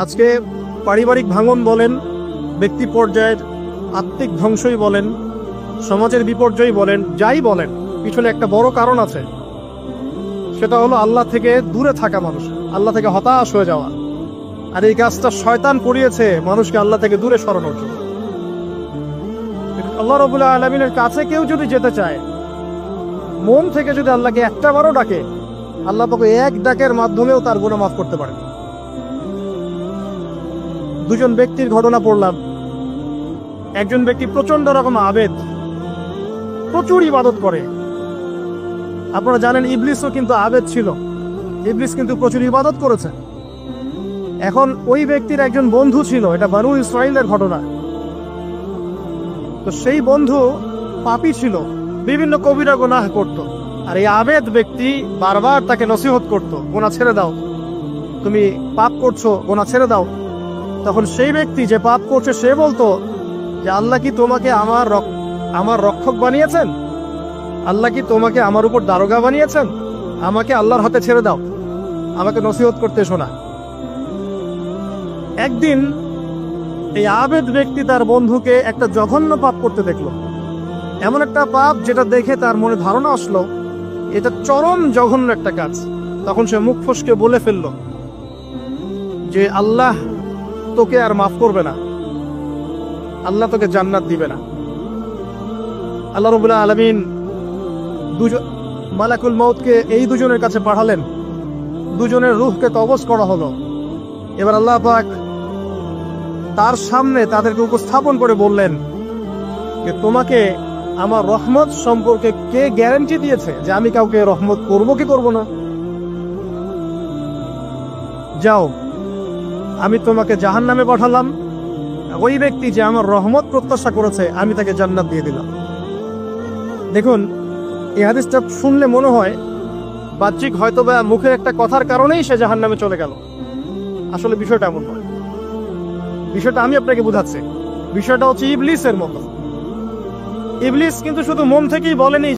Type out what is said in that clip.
আজকে পারিবারিক ভাঙন বলেন, ব্যক্তি পর্যায়ের আত্মিক ধ্বংসই বলেন, সমাজের বিপর্যয় বলেন, যাই বলেন, পিছনে একটা বড় কারণ আছে। সেটা হলো আল্লাহ থেকে দূরে থাকা মানুষ, আল্লাহ থেকে হতাশ হয়ে যাওয়া। আর এই কাজটা শয়তান করিয়েছে মানুষকে আল্লাহ থেকে দূরে সরানোর জন্য। আল্লাহ রাব্বুল আলামিনের কাছে কেউ যদি যেতে চায়, মন থেকে যদি আল্লাহকে একটা বারও ডাকে, আল্লাহ পাক এক ডাকের মাধ্যমেও তার গুনাহ মাফ করতে পারেন। দুজন ব্যক্তির ঘটনা পড়লাম। একজন ব্যক্তি প্রচন্ড রকম আবেদ, প্রচুর ইবাদত করে। আপনারা জানেন ইবলিসও কিন্তু আবেদ ছিল, ইবলিস কিন্তু প্রচুর ইবাদত করেছে। এখন ওই ব্যক্তির একজন বন্ধু ছিল, এটা বনু ইসরাইলের ঘটনা। তো সেই বন্ধু পাপী ছিল, বিভিন্ন কবিরা গুনাহ করত। আর এই আবেদ ব্যক্তি বারবার তাকে নসিহত করত, গুনাহ ছেড়ে দাও, তুমি পাপ করছো, গুনাহ ছেড়ে দাও। তখন সেই ব্যক্তি যে পাপ করছে সে বলতো যে আল্লাহ কি তোমাকে আমার রক্ষক বানিয়েছেন? আল্লাহ কি তোমাকে আমার উপর দারোগা বানিয়েছেন? আমাকে আল্লাহর হাতে ছেড়ে দাও, আমাকে নসিহত করতে শোনা। একদিন এই আবেদ ব্যক্তি তার বন্ধুকে একটা জঘন্য পাপ করতে দেখলো, এমন একটা পাপ যেটা দেখে তার মনে ধারণা আসলো এটা চরম জঘন্য একটা কাজ। তখন সে মুখ ফসকে বলে ফেলল যে আল্লাহ তোকে আর মাফ করবে না, আল্লাহ তোকে জান্নাত দিবে না। আল্লাহ রাব্বুল আলামিন মালাকুল মউতকে এই দুজনের কাছে পাঠালেন, দুজনের রূহকে কবজ করা হলো। এবার আল্লাহ পাক তার সামনে তাদেরকে উপস্থাপন করে বললেন যে তোমাকে আমার রহমত সম্পর্কে কে গ্যারান্টি দিয়েছে যে আমি কাউকে রহমত করবো কি করব না? যাও, আমি তোমাকে জাহান্নামে পাঠালাম, ওই ব্যক্তি যে আমার রহমত প্রত্যাশা করেছে আমি তাকে জান্নাত দিয়ে দিলাম। দেখুন, এই হাদিসটা শুনলে মনে হয় বাহ্যিক হয়তো বা মুখের একটা কথার কারণেই সে জাহান্নামে চলে গেল। আসলে বিষয়টা এমন নয়। বিষয়টা আমি আপনাকে বুঝাচ্ছি। বিষয়টা হচ্ছে ইবলিসের মতো। ইবলিস কিন্তু শুধু মন থেকেই বলেনি